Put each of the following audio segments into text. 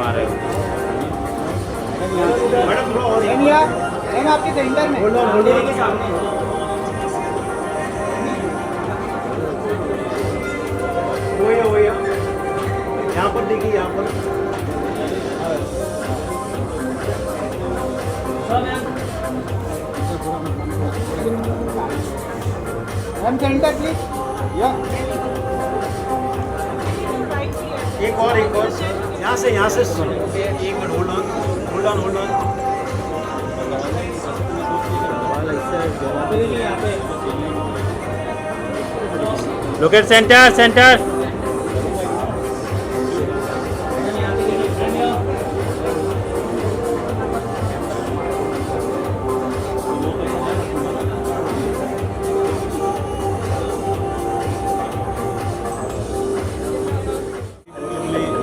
आ रहे हो। मैडम थोड़ा और मैम आपके सेंटर में होल्ड ऑन के सामने वही यहाँ पर देखिए, यहाँ पर मैम सेंटर प्लीज या एक और यहाँ से एक minute hold on locate centre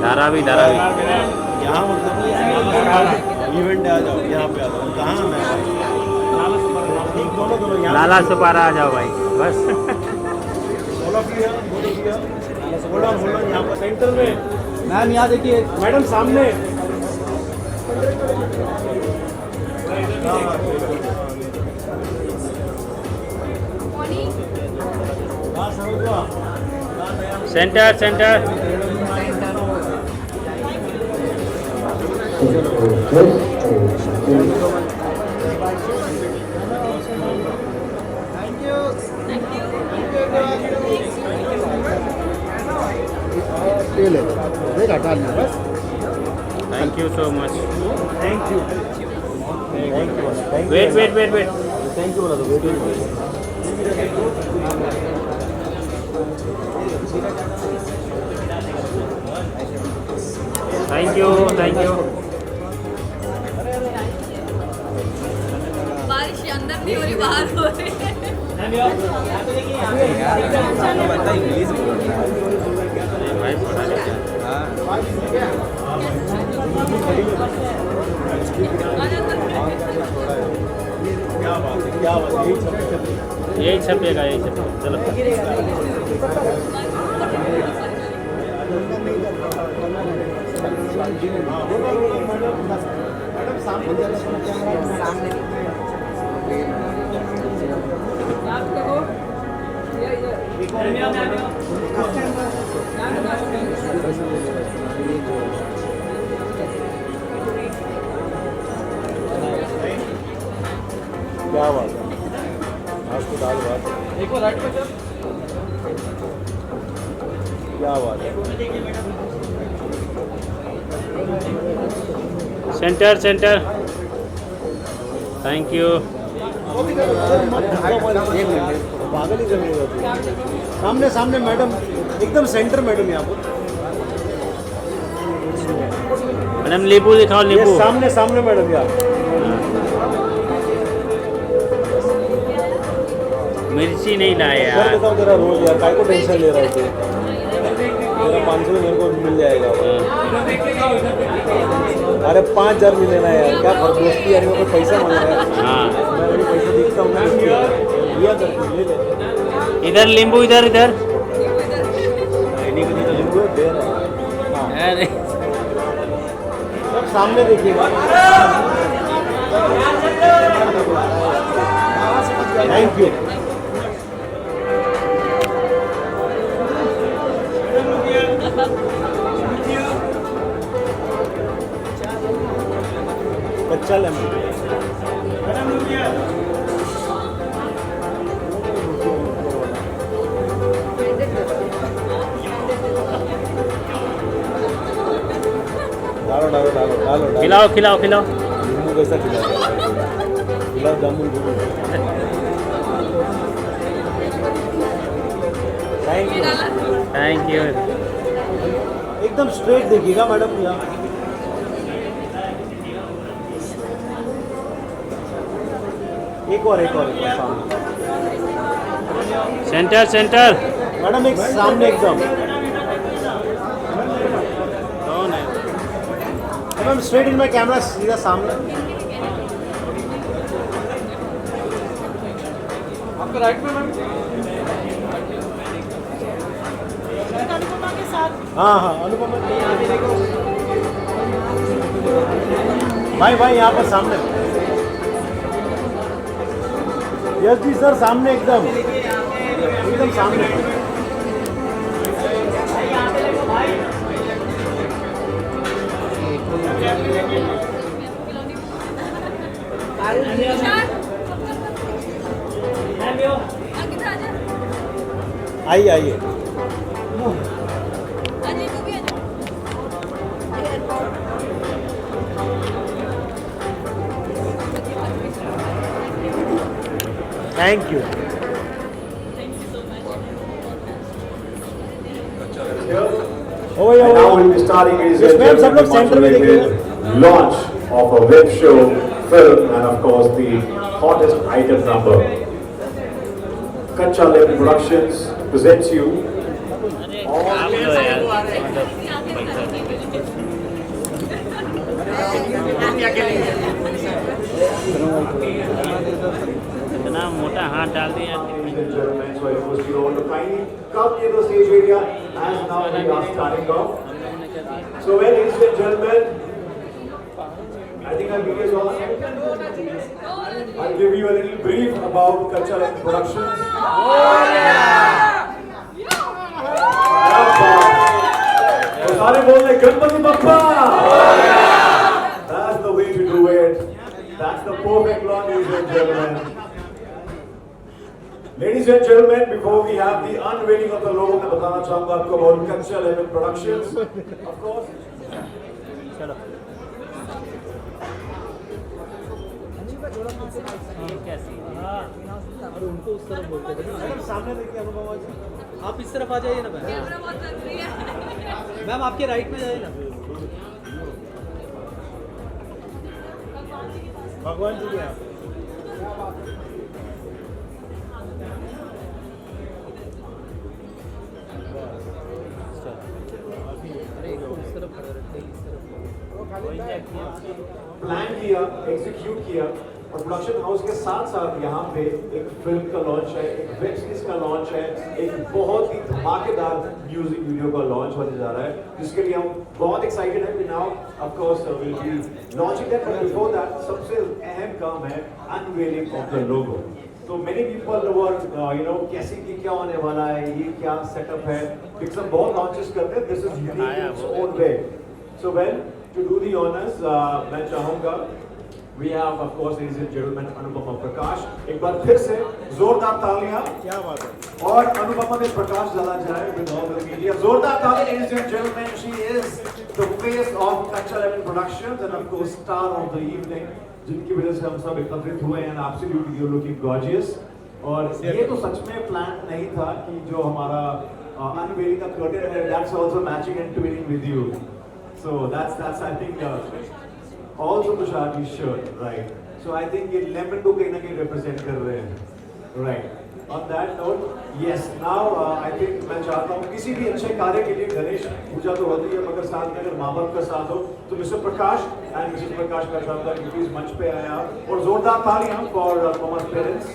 Dharavi यहाँ मतलब इवेंट आ जाओ, यहाँ पे आ जाओ। कहाँ मैं दोनों यहाँ लाला सुपारा आ जाओ भाई बस। होल्ड ऑन यहाँ पर सेंटर में। मैम यहाँ देखिए मैडम सामने सेंटर थैंक यू हटा लिया बस। Thank you so much. Thank you wait thank you बोला तो वेट थैंक यू बारिश अंदर नहीं हो रही, बाहर हो रही है। भाई पढ़ा लेते हैं। क्या बात है यही छपेगा चलो। मैडम सामने क्या बात है, आज तो दाल बात क्या बात है। Centre thank you. पागल ही करने होती है। सामने मैडम, एकदम सेंटर मैडम यहाँ पर। मैडम नींबू दिखाओ, नींबू सामने मैडम यहाँ। मिर्ची नहीं लाए कर यार। देता हूँ तेरा रोज यार, काय को टेंशन ले रहा है तू? तेरा 500 मेरे को मिल जाएगा। अरे 5000 मिलेगा यार, क्या दोस्ती यार, मेरे को पैसा मांग रहा है। हाँ मैं अभी पैसा दिखता हूँ ना, लिया करके ले ले। इधर नींबू इधर नहीं तो लिंबू दे रहा है। हाँ अरे सब सामने देखिएगा। Thank you. कच्चा लेमन डालो। खिलाओ नींबू कैसा खिलाओ? गुलाब जामुन। Thank you. एकदम स्ट्रेट देखिएगा मैडम यहाँ। एक और सामने। सेंटर मैडम एक सामने एकदम। Ma'am straight in my camera, सीधा सामने। आपका राइट में मैम। हाँ अनुपमा। भाई यहाँ पर सामने। यस जी सर, सामने एकदम सामने। अंकिता आजा। आइए अजय तू भी आजा। Thank you. And now we'll be starting, ladies and ma'am सब लोग gentlemen, सेंटर में देखिए। with launch of a web show, film, and of course the hottest item number. Kacha Level Productions presents you आप लो यार इतना मोटा हाथ डाल दिया। ladies and gentlemen, so I request you all to kindly come near the stage area as now we are starting off. So well, ladies and gentlemen, I think our video is all set. I'll give you a little brief about Kacha Level Productions. तो सारे बोल रहे Ganpati Bappa. That's the way to do it. That's the perfect launch, ladies and gentlemen. Ladies and gentlemen, before we have the unveiling of the logo, मैं बताना चाहूँगा आपको about Kacha Level Productions. Of course. Madam सामने देखिए अनुपमा जी। आप इस तरफ आ जाइए ना मैम। कैमरा बहुत बन रही है। मैम आपके राइट में जाइए ना। भगवान जी के यहाँ। प्लान किया, एग्जीक्यूट किया और प्रोडक्शन हाउस के साथ साथ यहाँ पे एक फिल्म का लॉन्च है, एक वेब सीरीज का लॉन्च है, एक बहुत ही धमाकेदार म्यूजिक वीडियो का लॉन्च होने जा रहा है, जिसके लिए हम बहुत एक्साइटेड हैं। Now of course will be launching that, but before that सबसे अहम काम है अनवेलिंग ऑफ द लोगो। तो मेनी पीपल वर कैसे कि क्या होने वाला है, ये क्या सेटअप है, बिकॉज़ हम बहुत लॉन्चेस करते हैं, this is unique in its own way. So well, to do the honors, मैं चाहूँगा we have of course ladies and gentlemen Anupama प्रकाश, एक बार फिर से जोरदार तालियां। क्या बात है। और अनुपमा ने प्रकाश डाला जाए with all the media, जोरदार तालियां ladies and gentlemen, she is the face of Kacha Level Productions and of course star of the evening, जिनकी वजह से हम सब एकत्रित हुए हैं, absolutely you're looking gorgeous। और ये तो सच में प्लान नहीं था कि जो हमारा unveiling का curtain है, that's also matching and twinning with you। So that's I think also Tushar's shirt, right? So I think ये lemon को कहीं ना कहीं represent कर रहे हैं, right? On that note, yes. Now I think मैं चाहता हूँ किसी भी अच्छे कार्य के लिए गणेश पूजा तो होती है, मगर साथ में अगर माँ बाप का साथ हो तो मिस्टर प्रकाश एंड मिसेस प्रकाश का चाहता हूँ कि प्लीज मंच पे आए आप और जोरदार तालियां for Mama's parents।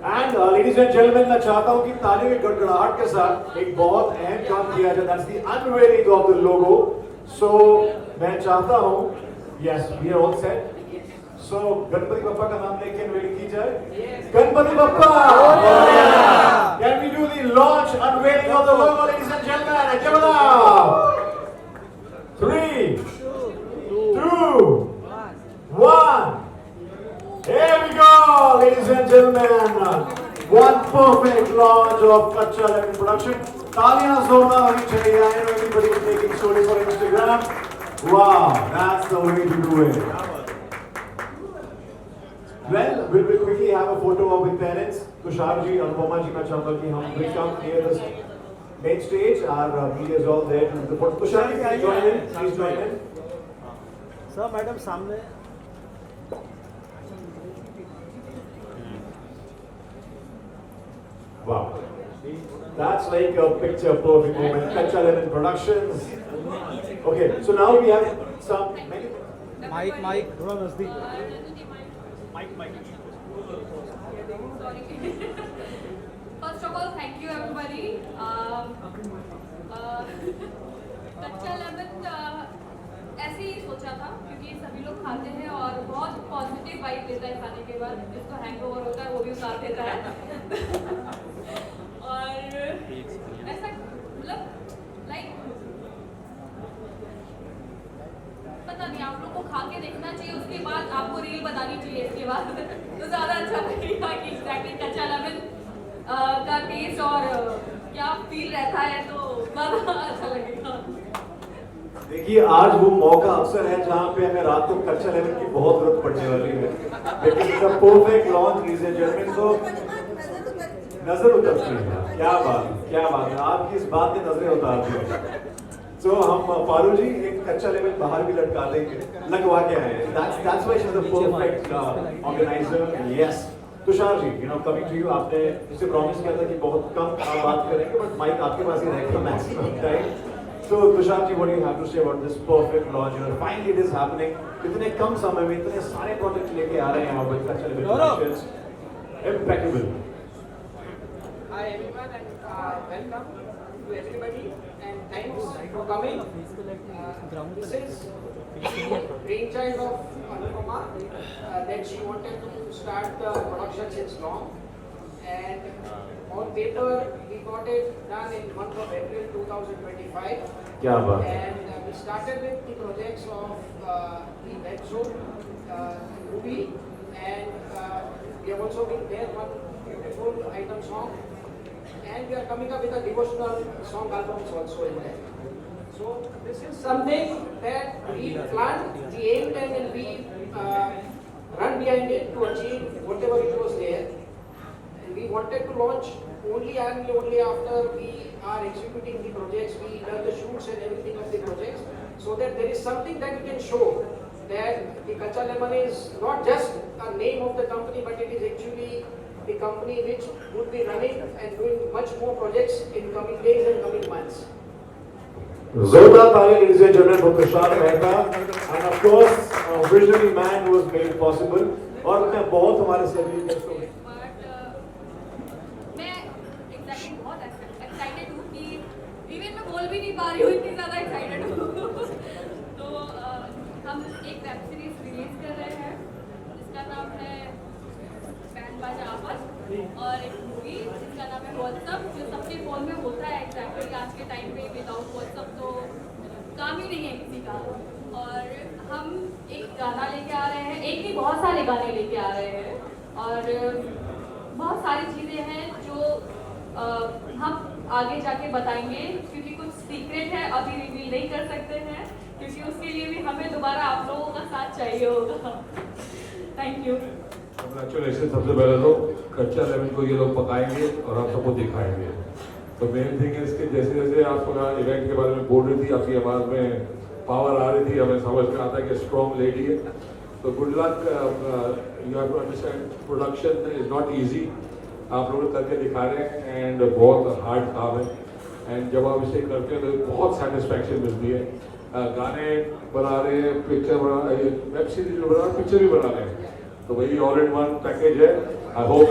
And ladies and gentlemen, मैं चाहता हूँ कि तालियों की गड़गड़ाहट के साथ एक बहुत अहम काम किया जाए, that's the unveiling of the logo। So मैं चाहता हूँ, yes, we are all set। So Ganpati Bappa का नाम लेके अनवेलिंग की जाए। Ganpati Bappa! Can we do the launch unveiling of the logo, ladies and gentlemen? Give it up! 3, 2, 1. Here we go, ladies and gentlemen. One perfect launch of Kacha Level Production. तालियां जोरदार होनी चाहिए. I know everybody is taking stories for Instagram. Wow, that's the way to do it. Well, we'll quickly have a photo of with parents. Tushar ji, Anupama ji, मैं चाहता हूँ कि हम will come near the main stage. Our media is all there. Tushar ji, please join in. Please join in. Sir madam सामने। Wow. That's like a picture perfect moment. Kacha Level Productions. Okay, so now we have some. Mike थोड़ा नजदीक। First of all, thank you everybody. कच्चा lemon ऐसे ही सोचा था क्योंकि सभी लोग खाते हैं और बहुत पॉजिटिव वाइब देता है खाने के बाद, जिसको हैंगओवर होता है वो भी उतार देता है। और ऐसा मतलब लाइक पता नहीं, आप लोग को खा के देखना चाहिए, उसके बाद आपको रील बतानी चाहिए इसके बाद तो ज़्यादा अच्छा लगेगा कि एग्जैक्टली कच्चा लेमन का टेस्ट और क्या फील रहता है, तो ज़्यादा अच्छा लगेगा। देखिए आज वो मौका अवसर है जहाँ पे हमें रात को कच्चा लेमन की बहुत जरूरत पड़ने वाली है, लेकिन इसका परफेक्ट लॉन्च लीजिए जेंटलमैन को नजर उतरती है। क्या बात है, आपकी इस बात की नजरें उतारती है। So हम पारू जी एक कच्चा लेमन बाहर भी लटका देंगे, लगवा के आए हैं। That's why she's a perfect organizer. Yes. Tushar ji, coming to you, आपने इससे प्रॉमिस किया था कि बहुत कम बात करेंगे, बट माइक आपके पास ही रहेगा maximum time. So Tushar ji, what do you have to say about this perfect launch? Finally it is happening. इतने कम समय में इतने सारे प्रोजेक्ट लेके आ रहे हैं आप with Kaccha Lemon Productions. Impeccable. Hi everyone and welcome to everybody and thanks for coming. This is brainchild of Anupama that she wanted to start the production since long, and on paper we got it done in month of April 2025. क्या बात है? And we started with the projects of the web show movie, and we have also been there one beautiful item song, and we are coming up with a devotional song albums also in there. So this is something that we planned, we aimed, and then we run behind it to achieve whatever it was there. And we wanted to launch only after we are executing the projects, we done the shoots and everything of the projects, so that there is something that we can show that the Kaccha Lemon is not just a name of the company, but it is actually the company which would be running and doing much more projects in coming days and coming months. जोरदार ताली ladies and gentlemen for Tushar Mehta, and of course visionary man who has made it possible. और मैं बहुत हमारे सभी दोस्तों मैं exactly बहुत एक्साइटेड हूँ कि इवन मैं बोल भी नहीं पा रही हूँ, इतनी ज़्यादा एक्साइटेड हूँ। तो हम एक वेब सीरीज रिलीज कर रहे हैं जिसका नाम है बैंड बाजा आपस, और एक मूवी जिसका नाम है व्हाट्सअप, जो सबके फोन में होता है एग्जैक्टली आज के टाइम पे। विदाउट व्हाट्सअप तो काम ही नहीं है किसी का। और हम एक गाना लेके आ रहे हैं, एक नहीं बहुत सारे गाने लेके आ रहे हैं, और बहुत सारी चीज़ें हैं जो हम आगे जाके बताएंगे, क्योंकि कुछ सीक्रेट है अभी रिवील नहीं कर सकते हैं, क्योंकि उसके लिए भी हमें दोबारा आप लोगों का साथ चाहिए होगा। Thank you. कंग्रेचुलेशन। सबसे पहले तो कच्चा लेमन को ये लोग पकाएंगे और आप सबको दिखाएंगे। तो मेन थिंग है इसके जैसे जैसे आप इवेंट के बारे में बोल रही थी, आपकी आवाज़ में पावर आ रही थी, हमें समझ में आता है कि स्ट्रॉन्ग लेडी है। तो good luck. You have to understand production is not easy, आप लोग करके दिखा रहे हैं एंड बहुत हार्ड काम है। एंड जब आप इसे करते हैं तो बहुत सेटिस्फैक्शन मिलती है। गाने बना रहे हैं, पिक्चर बना रहे हैं, वेब सीरीज बना रहे हैं, पिक्चर भी बना रहे हैं, तो वही ऑल इन वन पैकेज है। आई होप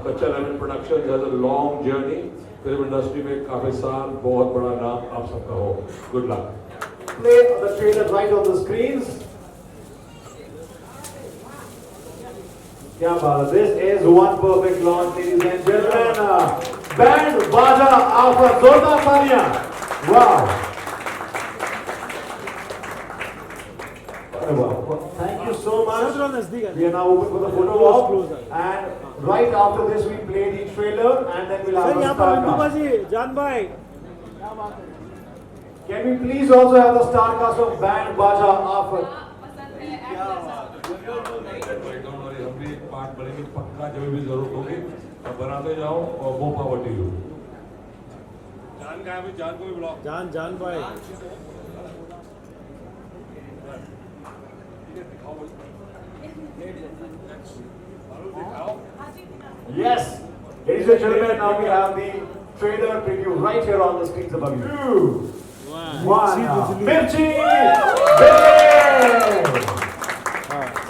कच्चा lemon production has a long journey, film industry में काफ़ी साल, बहुत बड़ा नाम आप सबका हो। Good luck. Play the trailer right on the screens. क्या बात है, this is one perfect launch, ladies and gentlemen. Band Baja Alpha, जोरदार तालियां। Wow. Wow. Thank you so much. We are now open for the photo op, and right after this we play the trailer and then we'll have sir a यहाँ पर star Anku cast. बाजी, जान भाई, Can we please also have the star cast of Band Baja Alpha? पसंद है act करना। Don't worry, हम भी एक पार्ट बनेंगे पक्का, जब भी जरूरत होगी अब बनाते जाओ और मोर पावर टू यू। जान का है, जान को भी बुलाओ। जान भाई। Yes, ladies and gentlemen, now we have the trailer preview right here on the screens above you. One. Mirchi!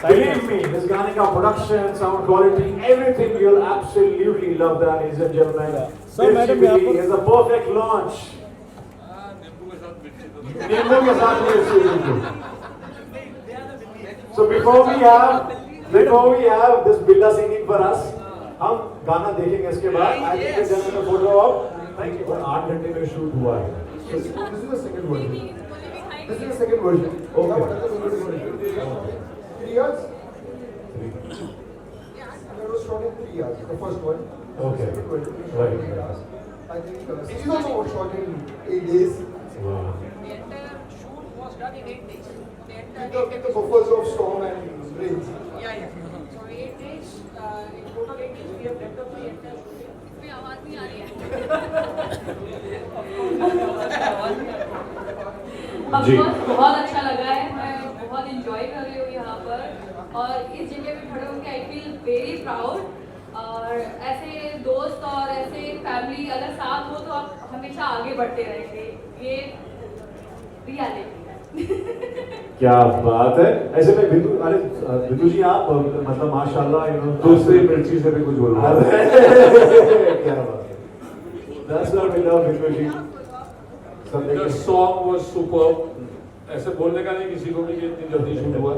Believe me, this Ganika production, sound quality, everything, you'll absolutely love that, ladies and gentlemen. So, madam, Mirchi is a perfect launch. नींबू के साथ ये बिल्कुल। So before we have this Billa singing for us, हम गाना देखेंगे इसके बाद। I think we're gonna photo op. Thank you. 8 घंटे में शूट हुआ है। This is the second version. This is the second version. Okay. What is the second version? 3 years. It was shot in 3 years. The first one. Okay. Second version. Right. I think it is also shot in 8 days. Wow. The entire shoot was done in 8 days. With the buffers of storm and rains. Yeah. So 8 days, in total 8 days, we have wrapped up the entire shooting. इसमें आवाज नहीं आ रही है जी। बहुत अच्छा लगा है, मैं बहुत इंजॉय कर रही हूँ यहाँ पर और इस जगह पे खड़े होकर आई फील वेरी प्राउड। और ऐसे दोस्त और ऐसे फैमिली अगर साथ हो तो आप हमेशा आगे बढ़ते रहेंगे, ये रियलिटी है। क्या बात है। ऐसे में बिंदु जी आप मतलब माशाल्लाह दूसरी मिर्ची से भी कुछ बोल रहा है। क्या बात है। That's what we love बिंदु जी। The song was superb. ऐसे बोलने का नहीं किसी को भी कि इतनी जल्दी शूट हुआ।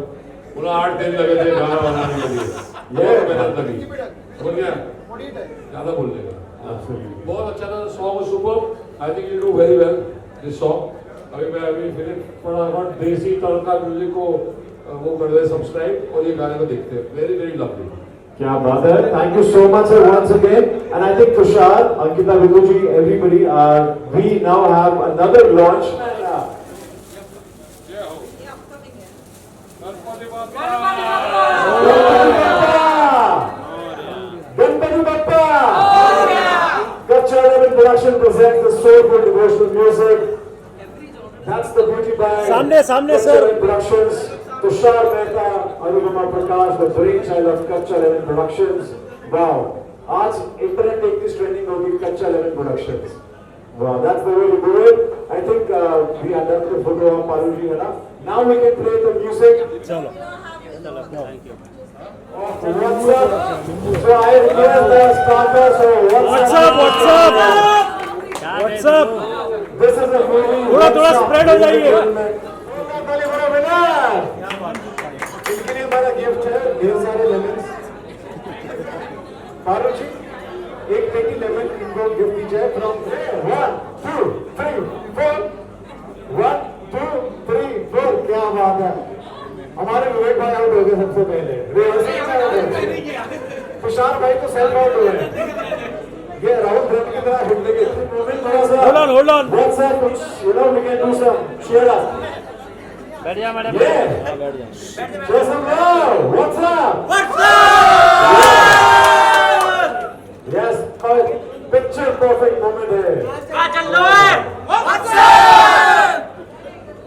उन्हें 8 दिन लगे थे गाना बनाने के लिए। ये मेहनत लगी। बोल गया? ज़्यादा बोलने का। बहुत अच्छा था। Song was superb. I think you do very well this song. अभी फिर फटाफट देसी तड़का म्यूजिक को वो कर दे सब्सक्राइब और ये गाने को देखते हैं। Very very lovely. क्या बात है। Thank you so much sir once again. And I think Tushar, Ankita, Vidhu ji, everybody, we now have another launch. Ganpati Bappa. Kachcha Eleven Production presents the soulful devotional music. That's the beauty by सामने Kachcha sir. Eleven Productions. Tushar Mehta, Anupama Prakash, the brainchild of Kachcha Eleven Productions. Wow. आज internet पे इतनी trending होगी Kachcha Eleven Productions. Wow, that's the way to do it. I think we had done the photo of Paruji, है ना? Now we can play the music. चलो thank you. What's up? So I request the starter. So what's what's up This is a movie. थोड़ा spread हो जाइए। इनके लिए हमारा gift है ढेर सारे लेमन्स। पारू जी एक पेटी लेमन इनको गिफ्ट दीजिए फ्रॉम 1 2 3 4 1 2 3 4। क्या बात है। हमारे विवेक भाई आउट हो गए सबसे पहले। तुषार भाई तो सेल्फ आउट हुए। ये राहुल द्रविड़ की तरह हिटने के मोमेंट थोड़ा सा hold on बहुत सा कुछ we can do some cheer up. बैठ जा मैडम। Yeah. बैठ जा। Show some love. What's up? Yes, picture perfect moment है।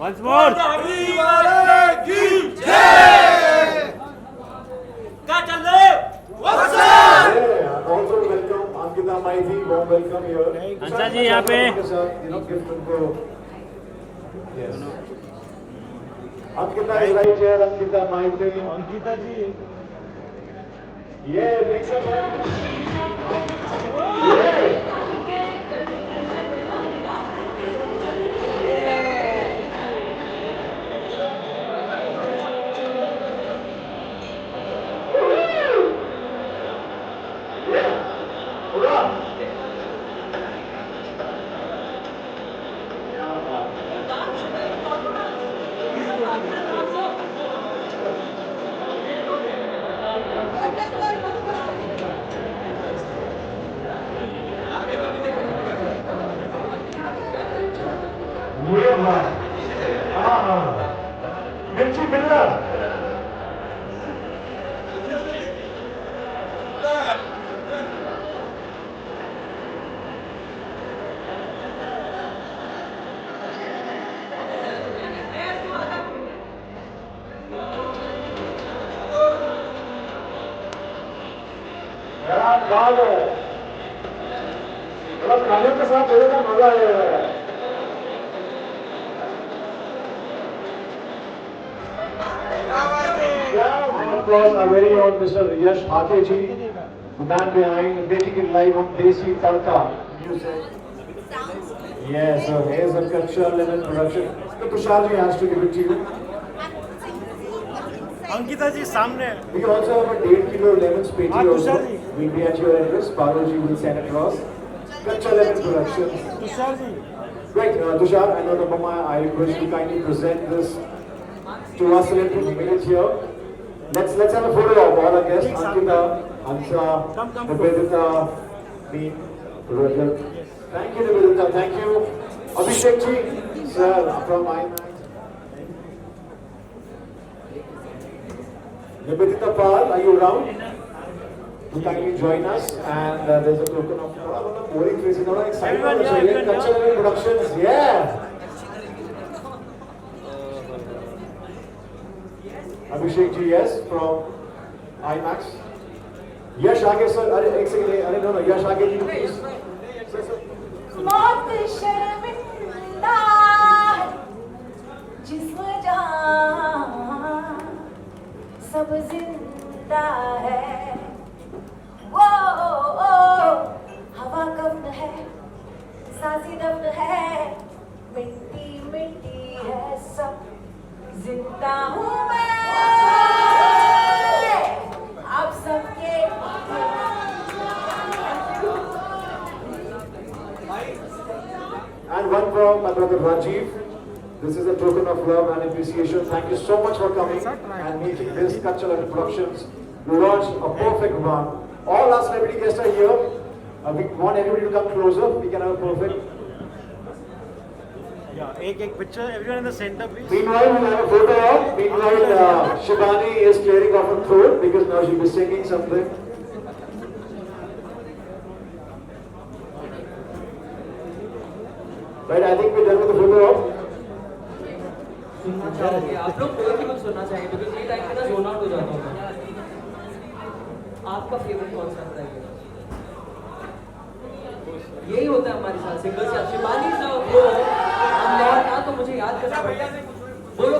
Once more। Yeah, also welcome Ankita Maiti, warm welcome here। Ansha जी यहाँ पे। gift उनको। Yes। Ankita is right here, Ankita Maiti। Ankita ji Yeah, make some noise। Yeah। मिर्ची बिल्ला। बात है थोड़ा खाने के साथ मेरे का मजा आएगा। Applause our very own Mr. Yash Bhate ji, the man behind making it live on Desi Tadka music. Yeah, so here's a Kachcha Lemon production. So Tushar ji has to give it to you. Ankita जी सामने. We can also have a 1.5 kilo lemon spaghetti हाँ, also. Tushar ji. Will be at your address. Parul ji will send across. Kachcha Lemon production. Tushar ji. Right, Tushar, I know the mama. I request you kindly present this to us a little minute here. Let's have a photo of all our guests. Ankita, Hansa, Come. Nivedita, me, Rajat. Thank you, Nivedita. Thank you, Abhishek ji, sir, from IMAX. Nivedita Pal, are you around? To kindly join us, and there's a token of boring face. You know, excited. Everyone, So, everyone, Kachcha Lemon Productions, yeah. Abhishek ji, yes, from IMAX. Yash आगे sir, अरे एक second, अरे no, Yash आगे जी please. मौत शर्मिंदा है, जिस्म जहां सब जिंदा है। वो हवा कब्न है, सांसें दफ्न है, मिट्टी मिट्टी है सब, जिंदा हूँ मैं आप सबके। And one from my brother Rajiv. This is a token of love and appreciation. Thank you so much for coming and making this Kachcha Lemon Productions launch a perfect run. All our celebrity guests are here. We want everybody to come closer. We can have a perfect. Yeah, एक picture. Everyone in the center, please. Meanwhile, we'll have a photo of. Meanwhile, Shivani is clearing off her throat because now she'll be singing something. Right, I think we're done with the photo op. सुनना चाहोगे आप लोग? कोई भी कुछ सुनना चाहिए because ये टाइम पे ना जोन आउट हो जाता हूँ मैं। आपका फेवरेट कौन सा है? यही होता है हमारे साथ सिंगर्स का। शिवानी साहब को हम और ना तो मुझे याद करना पड़ता है। बोलो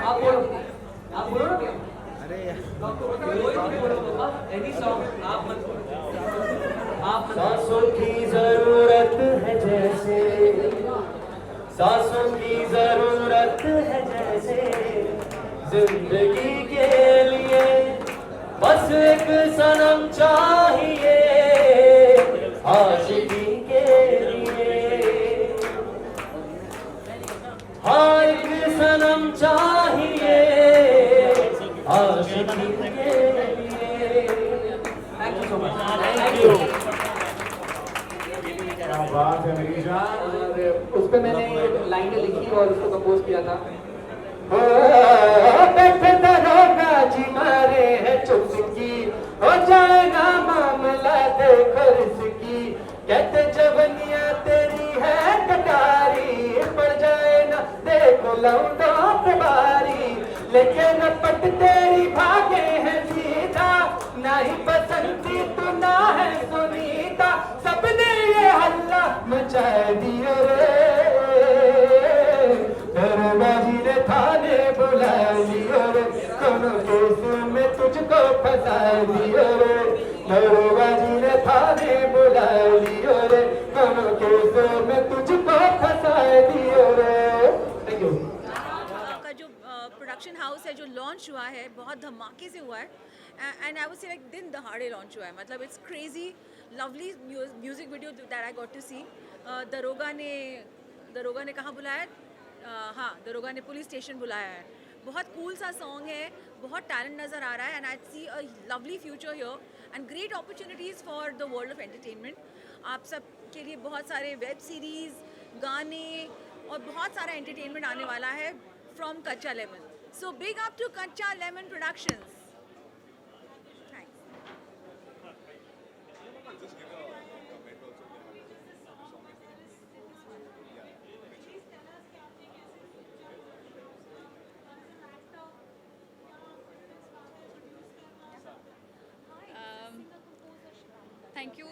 आप बोलो ना भैया। अरे बोलो बाबा, एनी सॉन्ग आप मत बोलो। सांसों की जरूरत है जैसे, सांसों की जरूरत है जैसे, जिंदगी के लिए बस एक सनम चाहिए, आशिकी के लिए। हाँ एक सनम चाहिए, आशिकी के लिए। Thank you so much. Thank you. क्या बात है मेरी जान। और उस पे मैंने लाइनें लिखी और उसको कंपोज किया था। दरोगा जी मारे है चुस्की, हो जाएगा मामला देखो रिस्की, कहते जवनिया तेरी है कटारी, पड़ जाए ना देखो लौटो पे बारी, लेकिन पट तेरी भागे है सीधा, ना ही बसंती तू ना है सुनीता, सबने ये हल्ला मचा दियो रे, दरबाजी ने थाने बुला लियो रे, दोनों केस में तुझको फंसा दियो रे, दरबाजी ने थाने बुला लियो रे, दोनों केस में तुझको फंसा दियो रे। Thank you. आपका जो प्रोडक्शन हाउस है जो लॉन्च हुआ है बहुत धमाके से हुआ है and I would say like दिन दहाड़े लॉन्च हुआ है। मतलब it's crazy lovely music video that I got to see. दरोगा ने कहाँ बुलाया है? हाँ, दरोगा ने पुलिस स्टेशन बुलाया है। बहुत कूल सा सॉन्ग है, बहुत टैलेंट नज़र आ रहा है and I see a lovely future here and great opportunities for the world of entertainment. आप सब के लिए बहुत सारे वेब सीरीज़, गाने और बहुत सारा एंटरटेनमेंट आने वाला है from Kachcha Lemon. So big up to Kachcha Lemon Productions. Thank you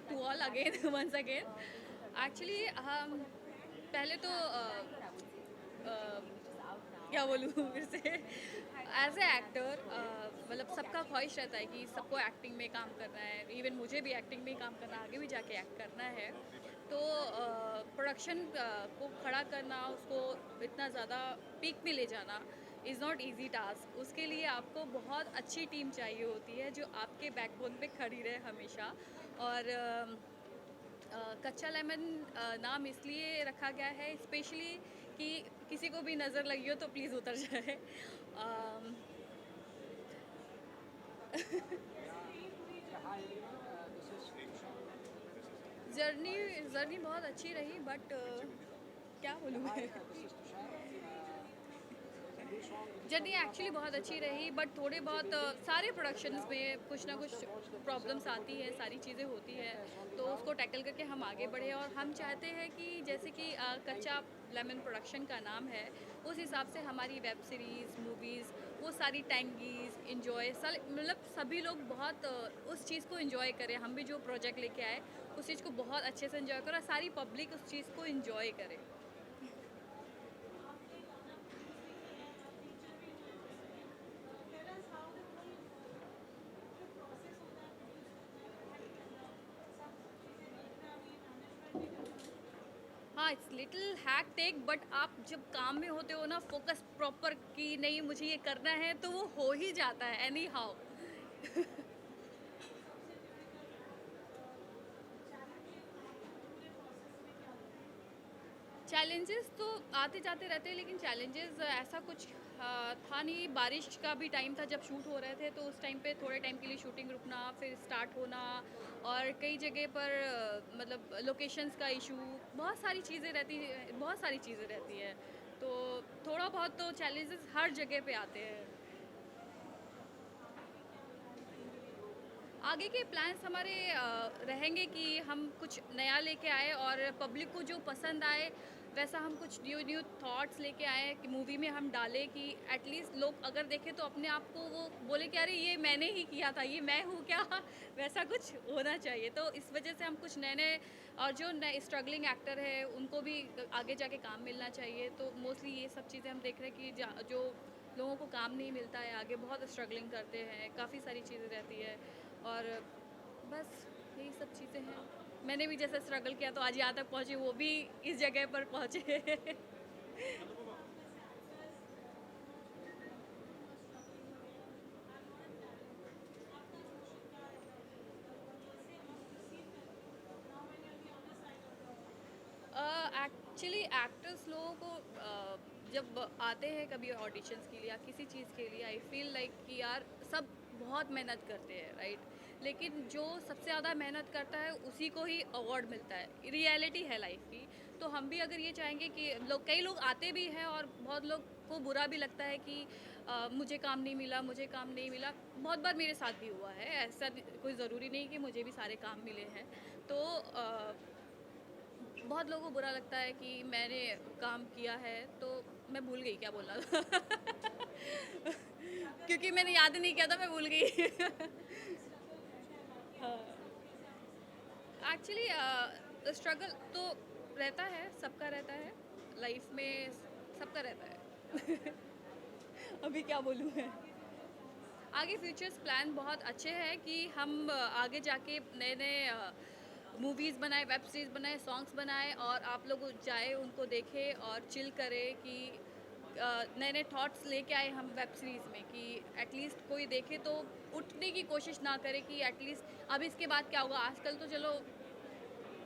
to all again once again. Actually पहले तो क्या बोलूँ फिर से, एज ए एक्टर मतलब सबका ख्वाहिश रहता है कि सबको एक्टिंग में काम करना है, इवन मुझे भी एक्टिंग में काम करना, आगे भी जाके एक्ट करना है। तो प्रोडक्शन को खड़ा करना, उसको इतना ज़्यादा पीक पे ले जाना इज़ नॉट ईजी टास्क। उसके लिए आपको बहुत अच्छी टीम चाहिए होती है जो आपके बैकबोन पे खड़ी रहे हमेशा। और कच्चा लेमन नाम इसलिए रखा गया है स्पेशली कि किसी को भी नज़र लगी हो तो प्लीज़ उतर जाए। जर्नी बहुत अच्छी रही, बट क्या बोलूँ मैं, जर्नी एक्चुअली बहुत अच्छी रही, बट थोड़े बहुत सारे प्रोडक्शंस में कुछ ना कुछ प्रॉब्लम्स आती है, सारी चीज़ें होती हैं, तो उसको टैकल करके हम आगे बढ़े। और हम चाहते हैं कि जैसे कि कच्चा लेमन प्रोडक्शन का नाम है, उस हिसाब से हमारी वेब सीरीज़, मूवीज़, वो सारी टैंगीज़ इन्जॉय, मतलब सभी लोग बहुत उस चीज़ को इन्जॉय करें। हम भी जो प्रोजेक्ट लेके आए उस चीज़ को बहुत अच्छे से इन्जॉय करें और सारी पब्लिक उस चीज़ को इन्जॉय करे। हाँ, इट्स लिटिल हैक्टिक, बट आप जब काम में होते हो ना, फोकस प्रॉपर कि नहीं मुझे ये करना है, तो वो हो ही जाता है एनी हाउ। चैलेंजेस तो आते जाते रहते हैं, लेकिन चैलेंजेस ऐसा कुछ था नहीं। बारिश का भी टाइम था जब शूट हो रहे थे, तो उस टाइम पे थोड़े टाइम के लिए शूटिंग रुकना, फिर स्टार्ट होना, और कई जगह पर मतलब लोकेशंस का इशू, बहुत सारी चीज़ें रहती है। तो थोड़ा बहुत तो चैलेंजेस हर जगह पे आते हैं। आगे के प्लान्स हमारे रहेंगे कि हम कुछ नया लेके आए और पब्लिक को जो पसंद आए वैसा हम कुछ न्यू थॉट्स लेके आए कि मूवी में हम डालें, कि एटलीस्ट लोग अगर देखें तो अपने आप को वो बोले कि अरे ये मैंने ही किया था, ये मैं हूँ क्या, वैसा कुछ होना चाहिए। तो इस वजह से हम कुछ नए और जो नए स्ट्रगलिंग एक्टर है उनको भी आगे जाके काम मिलना चाहिए। तो मोस्टली ये सब चीज़ें हम देख रहे हैं कि जो लोगों को काम नहीं मिलता है, आगे बहुत स्ट्रगलिंग करते हैं, काफ़ी सारी चीज़ें रहती है, और बस यही सब चीज़ें हैं। मैंने भी जैसे स्ट्रगल किया तो आज यहाँ तक पहुँची, वो भी इस जगह पर पहुँचे। एक्चुअली एक्टर्स लोगों को जब आते हैं कभी ऑडिशंस के लिए या किसी चीज़ के लिए, आई फील लाइक कि यार सब बहुत मेहनत करते हैं, राइट, लेकिन जो सबसे ज़्यादा मेहनत करता है उसी को ही अवार्ड मिलता है। रियलिटी है लाइफ की। तो हम भी अगर ये चाहेंगे कि कई लोग आते भी हैं और बहुत लोग को बुरा भी लगता है कि मुझे काम नहीं मिला, बहुत बार मेरे साथ भी हुआ है। ऐसा कोई ज़रूरी नहीं कि मुझे भी सारे काम मिले हैं। तो बहुत लोगों को बुरा लगता है कि मैंने काम किया है, तो मैं भूल गई क्या बोलना था। क्योंकि मैंने याद नहीं किया था, मैं भूल गई। एक्चुअली स्ट्रगल तो रहता है, सबका रहता है लाइफ में, सबका रहता है। अभी क्या बोलूँ मैं। आगे फ्यूचर्स प्लान बहुत अच्छे हैं कि हम आगे जाके नए नए मूवीज़ बनाए, वेब सीरीज़ बनाए, सॉन्ग्स बनाए, और आप लोग जाए उनको देखें और चिल करें कि नए नए थॉट्स लेके आए हम वेब सीरीज़ में, कि एटलीस्ट कोई देखे तो उठने की कोशिश ना करे कि एटलीस्ट अब इसके बाद क्या होगा। आजकल तो चलो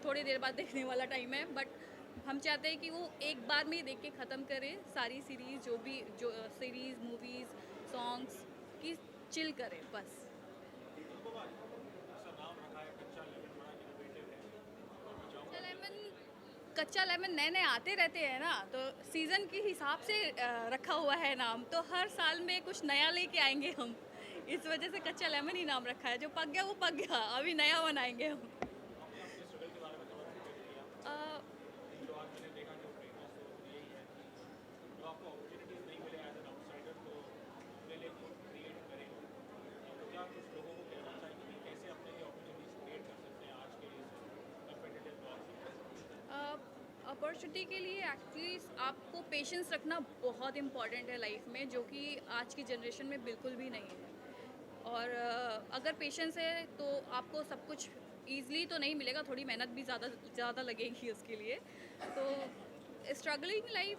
थोड़ी देर बाद देखने वाला टाइम है, बट हम चाहते हैं कि वो एक बार में ही देख के ख़त्म करें सारी सीरीज़, जो सीरीज़, मूवीज़, सॉन्ग्स की चिल करें बस। कच्चा लेमन नए नए आते रहते हैं ना, तो सीज़न के हिसाब से रखा हुआ है नाम, तो हर साल में कुछ नया लेके आएंगे हम। इस वजह से कच्चा लेमन ही नाम रखा है। जो पक गया वो पक गया, अभी नया बनाएंगे हम। अपॉर्चुनिटी के लिए एक्चुअली आपको पेशेंस रखना बहुत इम्पॉर्टेंट है लाइफ में, जो कि आज की जनरेशन में बिल्कुल भी नहीं है। और अगर पेशेंस है तो आपको सब कुछ ईज़िली तो नहीं मिलेगा, थोड़ी मेहनत भी ज़्यादा लगेगी उसके लिए। तो स्ट्रगलिंग लाइफ,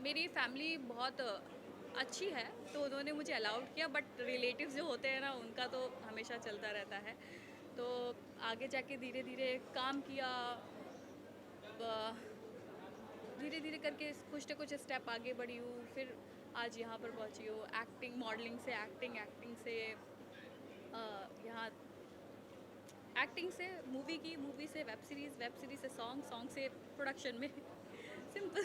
मेरी फैमिली बहुत अच्छी है तो उन्होंने मुझे अलाउड किया, बट रिलेटिव्स जो होते हैं ना उनका तो हमेशा चलता रहता है। तो आगे जाके धीरे धीरे काम किया, धीरे धीरे करके कुछ ना कुछ स्टेप आगे बढ़ी हूँ, फिर आज यहाँ पर पहुँची हूँ। एक्टिंग, मॉडलिंग से एक्टिंग, एक्टिंग से यहाँ एक्टिंग से मूवी की, मूवी से वेब सीरीज़, वेब सीरीज़ से सॉन्ग, सॉन्ग से प्रोडक्शन में। सिंपल।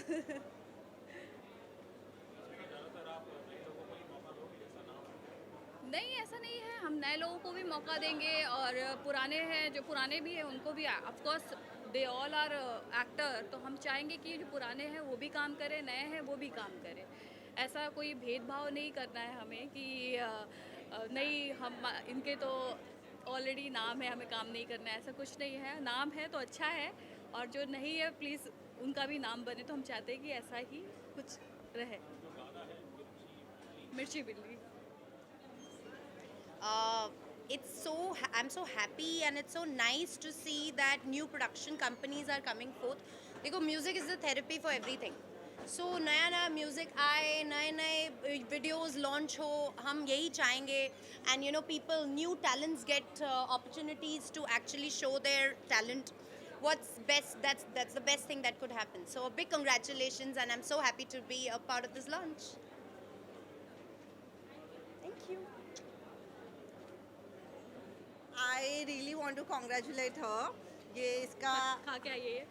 नहीं, ऐसा नहीं है, हम नए लोगों को भी मौका देंगे और पुराने हैं, जो पुराने भी हैं उनको भी, of course they all are actor, तो हम चाहेंगे कि जो पुराने हैं वो भी काम करें, नए हैं वो भी काम करें। ऐसा कोई भेदभाव नहीं करना है हमें कि नहीं हम इनके तो ऑलरेडी नाम है, हमें काम नहीं करना है, ऐसा कुछ नहीं है। नाम है तो अच्छा है, और जो नहीं है प्लीज़ उनका भी नाम बने। तो हम चाहते हैं कि ऐसा ही कुछ रहे। मिर्ची बिल्ली। I'm so happy and it's so nice to see that new production companies are coming forth. देखो, music is the therapy for everything. So नया म्यूज़िक आए, नए वीडियोस लॉन्च हो, हम यही चाहेंगे। And you know, people, new talents get opportunities to actually show their talent. What's best, that's the best thing that could happen. So a big congratulations, and I'm so happy to be a part of this launch. Thank you. I really want to congratulate her. ये इसका खा क्या ये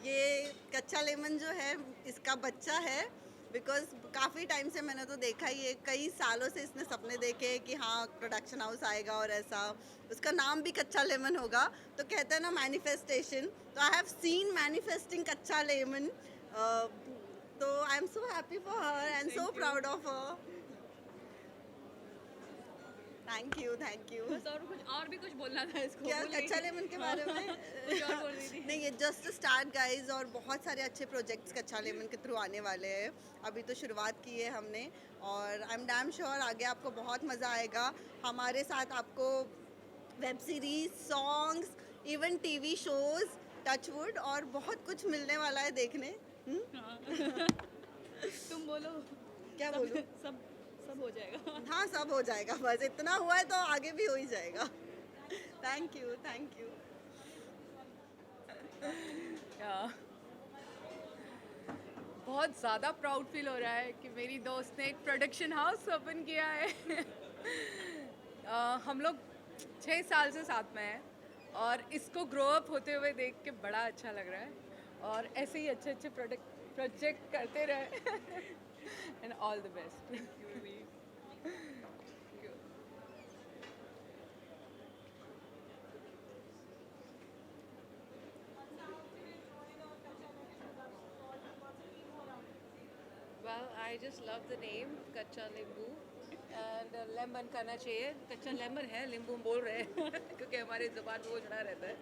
ये कच्चा lemon जो है इसका बच्चा है, बिकॉज काफ़ी टाइम से मैंने तो देखा ही है, कई सालों से इसने सपने देखे कि हाँ प्रोडक्शन हाउस आएगा और ऐसा, उसका नाम भी कच्चा लेमन होगा। तो कहते हैं ना मैनिफेस्टेशन, तो आई हैव सीन मैनिफेस्टिंग कच्चा लेमन। तो I am so happy for her and so proud of her. Thank you. और भी कुछ बोलना था इसको। क्या कच्चा लेमन के बारे में? कुछ और बोल रही थी। नहीं, ये जस्ट स्टार्ट गाइज, और बहुत सारे अच्छे प्रोजेक्ट्स कच्चा लेमन के थ्रू आने वाले हैं। अभी तो शुरुआत की है हमने, और आई एम डैम श्योर आगे आपको बहुत मज़ा आएगा। हमारे साथ आपको web series, songs, even TV shows, touchwood, और बहुत कुछ मिलने वाला है देखने। तुम बोलो। क्या बोलूं? सब हो जाएगा। हाँ, सब हो जाएगा, बस इतना हुआ है तो आगे भी हो ही जाएगा। Thank you. बहुत ज़्यादा प्राउड फील हो रहा है कि मेरी दोस्त ने एक प्रोडक्शन हाउस ओपन किया है। हम लोग 6 साल से साथ में हैं और इसको ग्रो अप होते हुए देख के बड़ा अच्छा लग रहा है, और ऐसे ही अच्छे प्रोजेक्ट करते रहे। And all the best. Well, I just love the name कच्चा नींबू, and लेमन करना चाहिए। कच्चा लेमन है, नींबू बोल रहे हैं क्योंकि हमारी ज़ुबान में वो जुड़ा रहता है।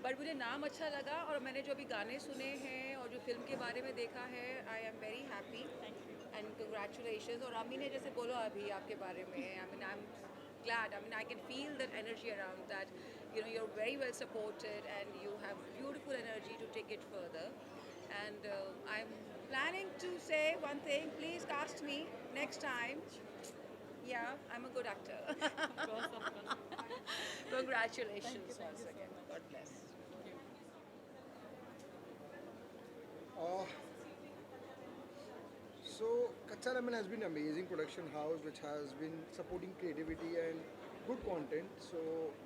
बट मुझे नाम अच्छा लगा, और मैंने जो अभी गाने सुने हैं और जो फिल्म के बारे में देखा है, I am very happy and congratulations. और अम्मी ने जैसे बोला अभी आपके बारे में, I am glad. I can feel that energy around that. You know, you're very well supported and you have beautiful energy to take it further. And I'm planning to say one thing. Please cast me next time. Yeah, I'm a good actor. Congratulations once again. God bless. So Kaccha Lemon has been an amazing production house which has been supporting creativity and good content. So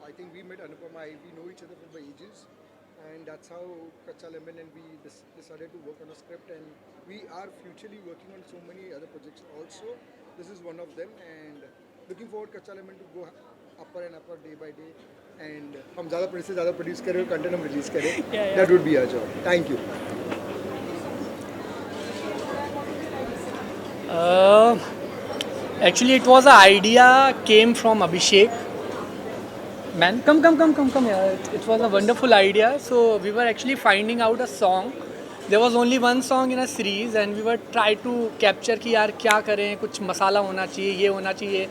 I think we met Anupama, we know each other for ages, and that's how Kaccha Lemon and we decided to work on a script, and we are futurely working on so many other projects also. This is one of them, and looking forward Kaccha Lemon to go upper and upper day by day, and हम ज़्यादा produce करें और content हम release करें. That would be our job. Thank you. Actually, it was an idea came from Abhishek. Man, come here. It was a wonderful idea. So we were actually finding out a song. There was only one song in a series, and we were trying to capture कि यार क्या करें, कुछ मसाला होना चाहिए, ये होना चाहिए।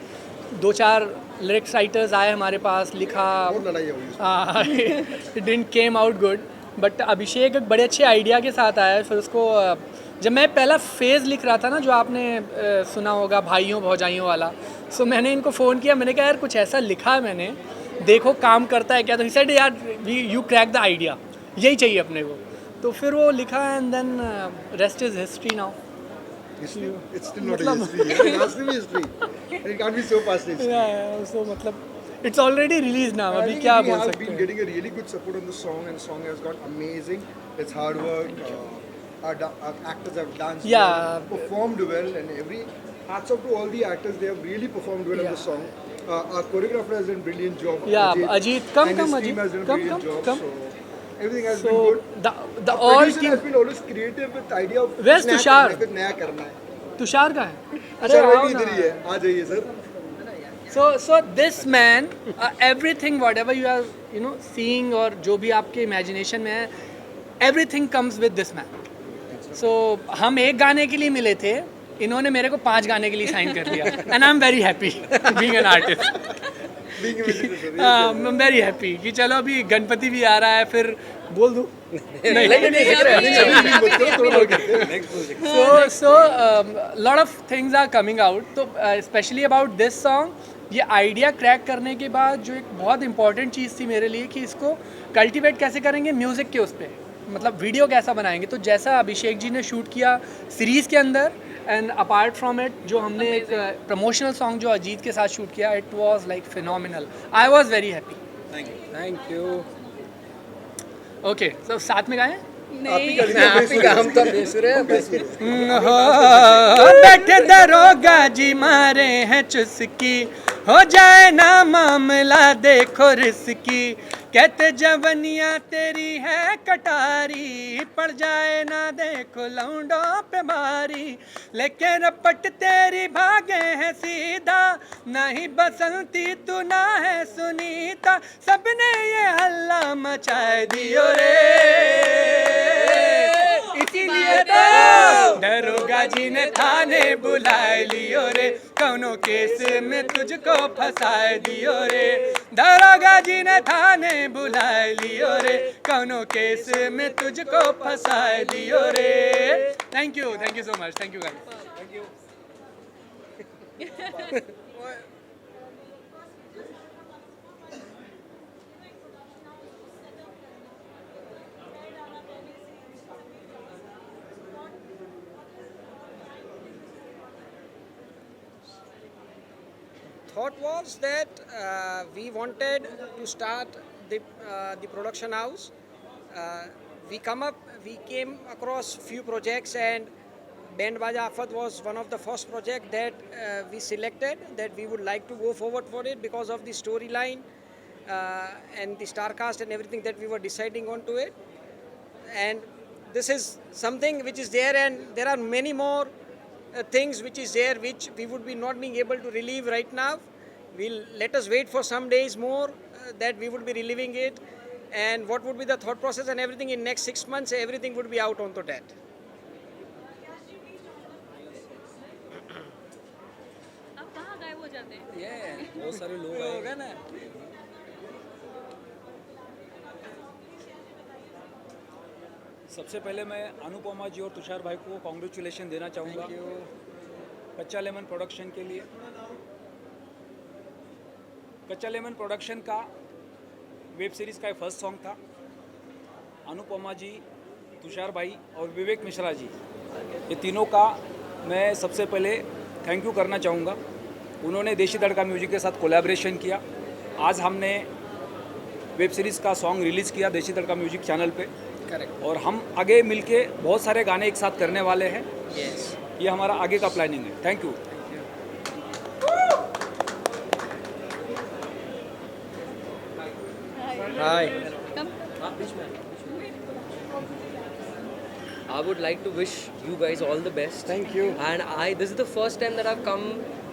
2-4 लिरिक्स राइटर्स आए हमारे पास, लिखा, बहुत लड़ाई हुई it didn't came out good, but Abhishek एक बड़े अच्छे आइडिया के साथ आया। फिर उसको जब मैं पहला फेज़ लिख रहा था ना, जो आपने सुना होगा भाइयों भौजाइयों वाला, सो मैंने इनको फ़ोन किया, मैंने कहा यार कुछ ऐसा लिखा है मैंने, देखो काम करता है क्या। तो ही सेड यार यू क्रैक द आइडिया, यही चाहिए अपने को। तो फिर वो लिखा and then rest is history now. History? It's still not a history. It has to be history. It can't be so past history. So मतलब it's already released now. I अभी think क्या we बोल have सकते been हैं? getting a really good support on the song, and the song has gone amazing. It's hard work. Our actors have danced well, performed well, and every hats off to all the actors. They have really performed well on the song. Our choreographer has done a brilliant job. Yeah, Ajit, come, and his Ajit, team has done a come, brilliant job. come. So everything has So been good. the Our all producer team. has been always creative with the idea of Where's कुछ नया तुषार? करना है, कुछ नया करना है। तुषार का है? तुषार आओ भाई ना। इधर ही है, आ जाइए sir. So this man, everything whatever you are seeing और जो भी आपके imagination में है, everything comes with this man. So हम एक गाने के लिए मिले थे, इन्होंने मेरे को 5 गाने के लिए साइन कर दिया, and I'm very happy being an artist. I'm very happy कि चलो अभी गणपति भी आ रहा है, फिर बोल दूँ so lot of things are coming out. तो especially about this song, ये आइडिया क्रैक करने के बाद जो एक बहुत इंपॉर्टेंट चीज़ थी मेरे लिए कि इसको कल्टिवेट कैसे करेंगे म्यूज़िक के उस पर, मतलब वीडियो कैसा बनाएंगे। तो जैसा अभिषेक जी ने शूट किया सीरीज़ के अंदर, एंड अपार्ट फ्रॉम इट जो हमने एक प्रमोशनल सॉन्ग जो अजीत के साथ शूट किया, it was like phenomenal. I was very happy. Thank you. Okay, सब साथ में गाएं? बैठे दरोगा जी मारे हैं चुस्की, हो जाए ना मामला देखो रिस्की, कहते जवनिया तेरी है कटारी, पड़ जाए ना देखो लौंडों पे भारी, लेके रपट तेरी भागे हैं सीधा, नहीं बसंती तू ना है सुनीता, सबने ये हल्ला मचाए दियो रे, इसीलिए तो दरोगा जी ने थाने बुलाए लियो रे, कौनो केस में तुझको फंसाए दियो रे, दरोगा जी ने थाने बुलाए लियो रे, कौनो केस में तुझको फंसाए दियो रे। Thank you so much, thank you guys. Thought was that we wanted to start the production house. We came across few projects, and Band Baja Afat was one of the first project that we selected, that we would like to go forward for it because of the storyline and the star cast and everything that we were deciding onto it. And this is something which is there, and there are many more things which is there which we would be not being able to relieve right now. Let us wait for some days more that we would be relieving it, and what would be the thought process and everything in next 6 months, everything would be out onto that. अब कहाँ गायब हो जाते हैं? बहुत सारे लोग आए ना। सबसे पहले मैं अनुपमा जी और तुषार भाई को कॉन्ग्रेचुलेशन देना चाहूँगा कच्चा लेमन प्रोडक्शन के लिए। कच्चा लेमन प्रोडक्शन का वेब सीरीज़ का फर्स्ट सॉन्ग था। अनुपमा जी, तुषार भाई और विवेक मिश्रा जी, ये तीनों का मैं सबसे पहले थैंक यू करना चाहूँगा। उन्होंने देशी तड़का म्यूजिक के साथ कोलैबोरेशन किया। आज हमने वेब सीरीज़ का सॉन्ग रिलीज़ किया देशी तड़का म्यूजिक चैनल पे। करेक्ट। और हम आगे मिलके बहुत सारे गाने एक साथ करने वाले हैं। Yes. ये हमारा आगे का प्लानिंग है। Thank you. Hi. I would like to wish you guys all the best. Thank you. And this is the first time that I've come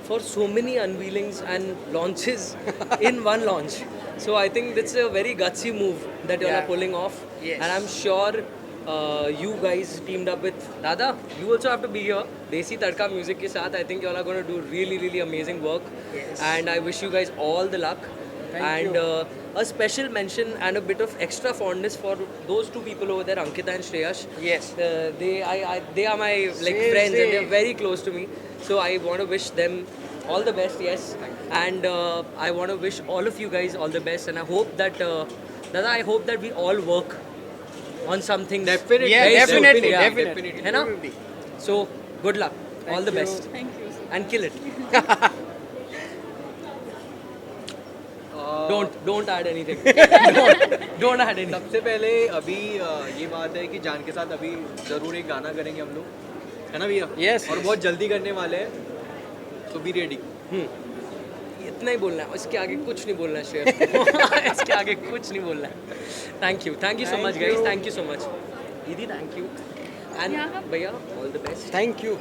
for so many unveilings and launches in one launch. So I think it's a very gutsy move that you all are pulling off. Yes. And I'm sure you guys teamed up with Dada. You also have to be here. Desi Tadka Music के साथ. I think you all are going to do really amazing work. Yes. And I wish you guys all the luck. Thank you. A special mention and a bit of extra fondness for those two people over there, Ankita and Shreyash. Yes. They are my like friends and they're very close to me. So I want to wish them all the best. Yes. And I want to wish all of you guys all the best. And I hope that Dada, I hope that we all work on something. Definitely. very Yeah, soon. definitely. Yeah. Definitely. है ना? So good luck. Thank all the you. best. Thank you. And kill it. Don't add anything. don't add anything. सबसे पहले अभी ये बात है कि जान के साथ अभी ज़रूर एक गाना करेंगे हम लोग, है ना भैया? Yes. और बहुत जल्दी करने वाले हैं, तो बी रेडी। इतना ही बोलना है, इसके आगे कुछ नहीं बोलना है शेयर। इसके आगे कुछ नहीं बोलना है। Thank you so much guys, thank you so much दीदी, थैंक यू एंड भैया all the best. Thank you.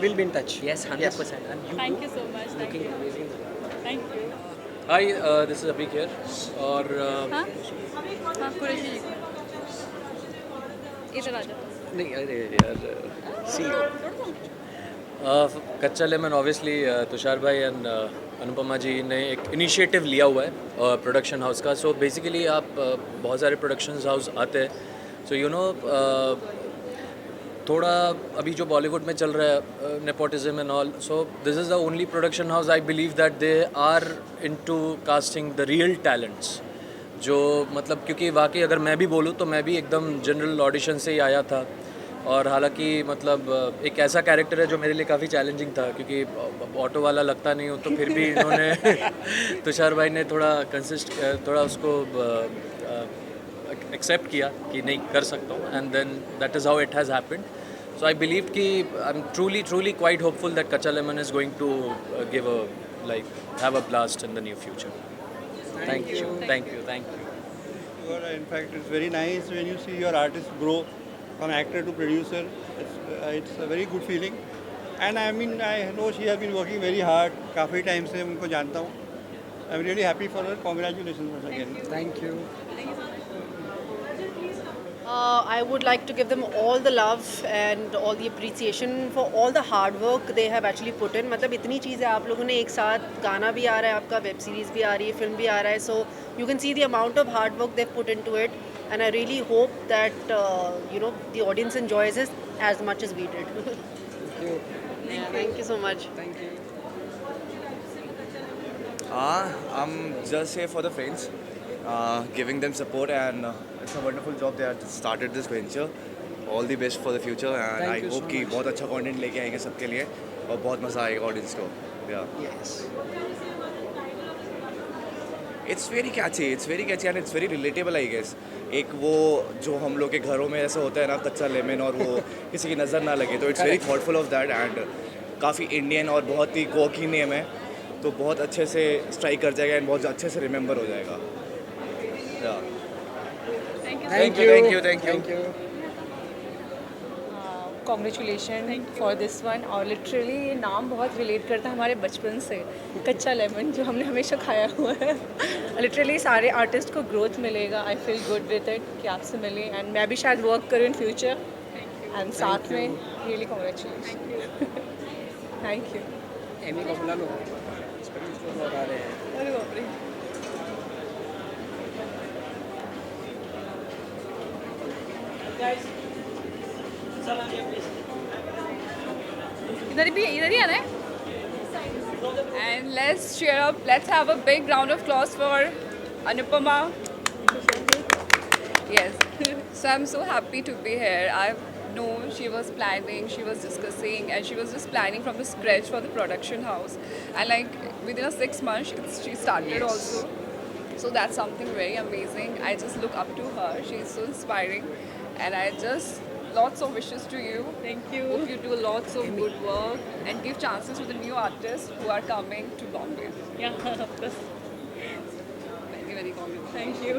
We'll be in touch. Yes, 100%. And you Thank you so much. Thank looking you. amazing. Thank you. Hi, this is Abhik here, और हाँ कुरैशी जी इधर आ जाओ। नहीं अरे यार सी कच्चा लेमन ऑब्वियसली तुषार भाई एंड अनुपमा जी ने एक इनिशिएटिव लिया हुआ है प्रोडक्शन हाउस का। सो बेसिकली आप बहुत सारे प्रोडक्शन हाउस आते हैं, सो यू नो थोड़ा अभी जो बॉलीवुड में चल रहा है nepotism and all, so this is the only production house I believe that they are into casting the real talents, जो मतलब क्योंकि वाकई अगर मैं भी बोलूँ तो मैं भी एकदम जनरल ऑडिशन से ही आया था, और हालांकि मतलब एक ऐसा कैरेक्टर है जो मेरे लिए काफ़ी चैलेंजिंग था क्योंकि ऑटो वाला लगता नहीं हूँ, तो फिर भी इन्होंने तुषार भाई ने थोड़ा उसको एक्सेप्ट किया कि नहीं कर सकता हूँ, and then that is how it has happened. So I believe कि I am truly quite hopeful that Kachcha Lemon is going to give a like have a blast in the near future. Thank you. In fact, it's very nice when you see your artist grow from actor to producer. It's a very good feeling. And I mean, I know she has been working very hard. काफ़ी time से उनको जानता हूँ. I'm really happy for her. Congratulations once again. Thank you. I would like to give them all the love and all the appreciation for all the hard work they have actually put in. मतलब इतनी चीज़ें आप लोगों ने एक साथ, गाना भी आ रहा है आपका, वेब सीरीज़ भी आ रही है, फिल्म भी आ रहा है, so you can see the amount of hard work they've put into it, and I really hope that the audience enjoys it as much as we did. Thank you. Thank you so much. Thank you. I'm just here for the friends, giving them support, and it's a wonderful job they have started this venture. All the best for the future, and Thank I you hope so कि much. बहुत अच्छा content लेके आएंगे सबके लिए और बहुत मज़ा आएगा ऑडियंस को। Yes. It's very catchy and it's very relatable I guess. एक वो जो हम लोग के घरों में ऐसा होता है ना, कच्चा लेमन, और वो किसी की नज़र ना लगे, तो it's very thoughtful of that, and काफ़ी इंडियन और बहुत ही कोकी नेम है, तो बहुत अच्छे से स्ट्राइक कर जाएगा एंड बहुत अच्छे से रिमेंबर हो जाएगा। Thank you. Congratulation for this one. और लिटरली ये नाम बहुत रिलेट करता है हमारे बचपन से, कच्चा लेमन, जो हमने हमेशा खाया हुआ है। लिटरली सारे आर्टिस्ट को ग्रोथ मिलेगा। I feel good with it कि आपसे मिले, एंड मैं भी शायद वर्क करूँ इन फ्यूचर, एंड साथ में really congratulation. Thank you. Amy को बुला लो, लोग आ रहे हैं। अरे बाप रे। इधर ही आना है। And let's cheer up. Let's have a big round of applause for Anupama. Yes. So I'm so happy to be here. I know she was planning, she was discussing, and she was just planning from the scratch for the production house. And like within a 6 months, she started also. So that's something very amazing. I just look up to her. She's so inspiring, and I just lots of wishes to you. Thank you. Hope you do lots of good work and give chances to the new artists who are coming to Bombay. Yeah. Very, very congratulations. Thank you.